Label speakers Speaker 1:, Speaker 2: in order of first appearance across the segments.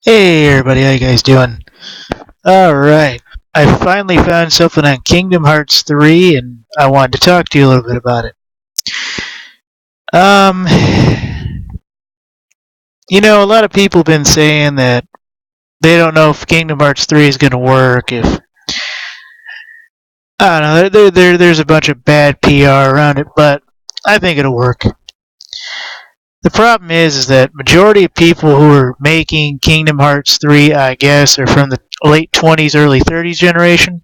Speaker 1: Hey everybody, how you guys doing? Alright, I finally found something on Kingdom Hearts 3 and I wanted to talk to you a little bit about it. Um, a lot of people have been saying that they don't know if Kingdom Hearts 3 is going to work, if, I don't know, there's a bunch of bad PR around it, but I think it'll work. The problem is that majority of people who are making Kingdom Hearts 3, I guess, are from the late 20s, early 30s generation.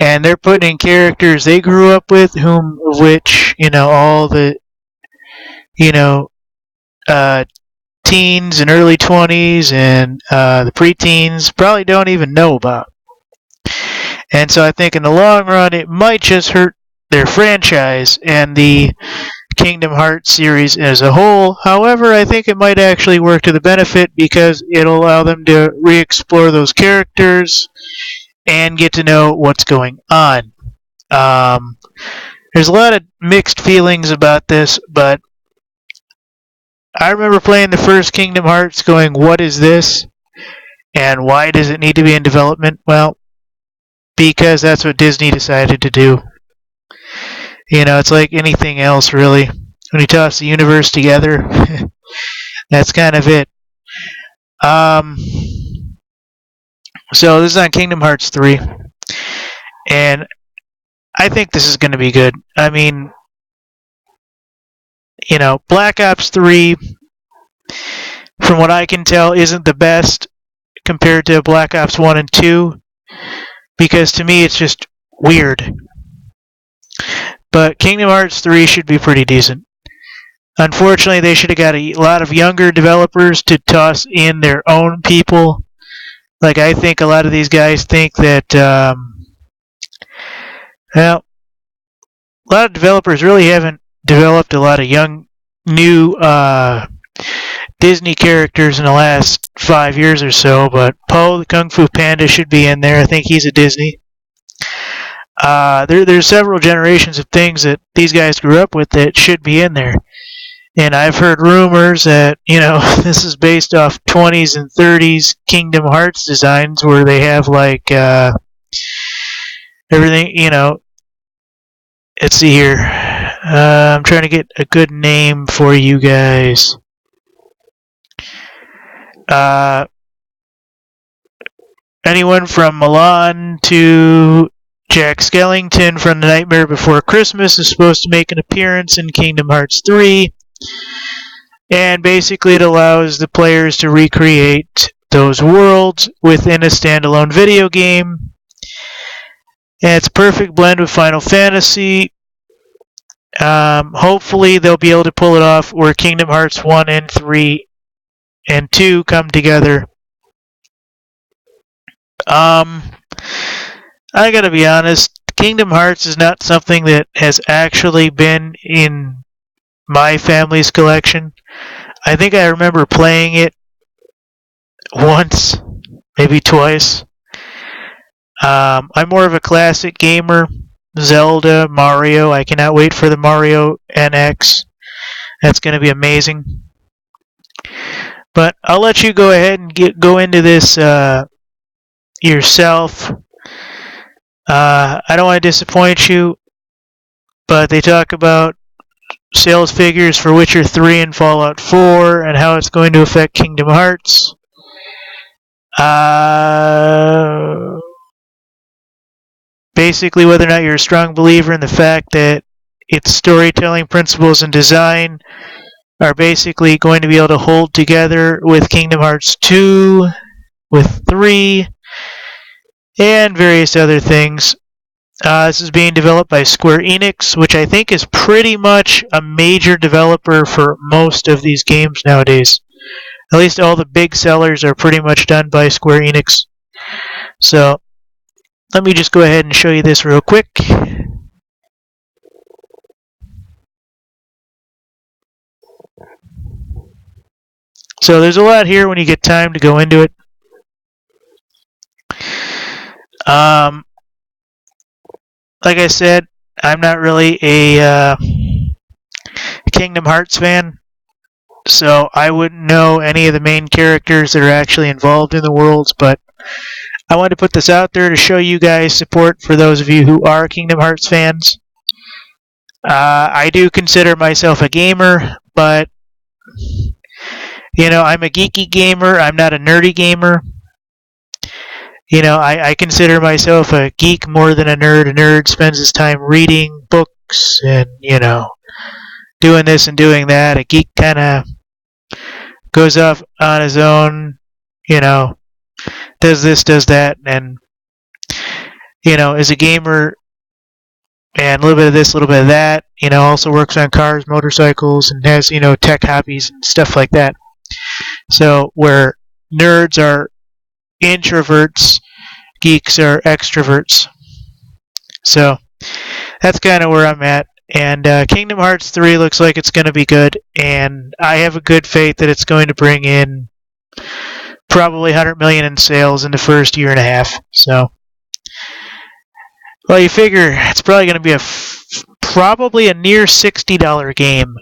Speaker 1: And they're putting in characters they grew up with, whom of which all the you know uh, teens and early 20s and the preteens probably don't even know about. And so I think in the long run, it might just hurt their franchise and the Kingdom Hearts series as a whole. However, I think it might actually work to the benefit because it'll allow them to re-explore those characters and get to know what's going on. Um, there's a lot of mixed feelings about this, but I remember playing the first Kingdom Hearts going, what is this? And why does it need to be in development? Well, because that's what Disney decided to do. It's like anything else, really. When you toss the universe together, that's kind of it. Um, so this is on Kingdom Hearts 3, and I think this is going to be good. I mean, Black Ops 3, from what I can tell, isn't the best compared to Black Ops 1 and 2, because to me it's just weird. But Kingdom Hearts 3 should be pretty decent. Unfortunately, they should have got a lot of younger developers to toss in their own people. Like, I think a lot of these guys think that, well, a lot of developers really haven't developed a lot of young, new Disney characters in the last 5 years or so, but Poe the Kung Fu Panda should be in there. I think he's a Disney. There's several generations of things that these guys grew up with that should be in there. And I've heard rumors that, this is based off 20s and 30s Kingdom Hearts designs where they have, like, everything, Let's see here. I'm trying to get a good name for you guys. Anyone from Milan to Jack Skellington from The Nightmare Before Christmas is supposed to make an appearance in Kingdom Hearts 3. And basically, it allows the players to recreate those worlds within a standalone video game. And it's a perfect blend with Final Fantasy. Hopefully, they'll be able to pull it off where Kingdom Hearts 1 and 3 and 2 come together. I gotta be honest, Kingdom Hearts is not something that has actually been in my family's collection. I think I remember playing it once, maybe twice. I'm more of a classic gamer. Zelda, Mario. I cannot wait for the Mario NX. That's going to be amazing. But I'll let you go ahead and go into this yourself. I don't want to disappoint you, but they talk about sales figures for Witcher 3 and Fallout 4 and how it's going to affect Kingdom Hearts. Basically, whether or not you're a strong believer in the fact that its storytelling principles and design are basically going to be able to hold together with Kingdom Hearts 2, with 3, and various other things. This is being developed by Square Enix, which I think is pretty much a major developer for most of these games nowadays. At least all the big sellers are pretty much done by Square Enix. So, let me just go ahead and show you this real quick. So there's a lot here when you get time to go into it. Like I said, I'm not really a Kingdom Hearts fan. so I wouldn't know any of the main characters that are actually involved in the worlds, but I wanted to put this out there to show you guys support for those of you who are Kingdom Hearts fans. I do consider myself a gamer, but I'm a geeky gamer. I'm not a nerdy gamer. I consider myself a geek more than a nerd. A nerd spends his time reading books and, doing this and doing that. A geek kind of goes off on his own, you know, does this, does that, and, is a gamer and a little bit of this, a little bit of that, also works on cars, motorcycles, and has, tech hobbies and stuff like that. So, where nerds are introverts, geeks are extroverts. So, that's kind of where I'm at. And Kingdom Hearts 3 looks like it's going to be good, and I have a good faith that it's going to bring in probably 100 million in sales in the first year and a half. So, well, you figure it's probably going to be probably a near $60 game.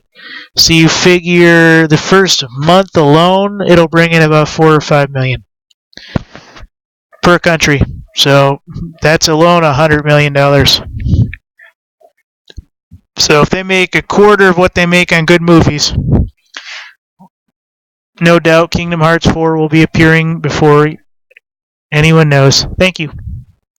Speaker 1: So you figure the first month alone, it'll bring in about 4 or 5 million per country. So that's alone $100 million. So if they make a quarter of what they make on good movies, no doubt Kingdom Hearts 4 will be appearing before anyone knows. Thank you.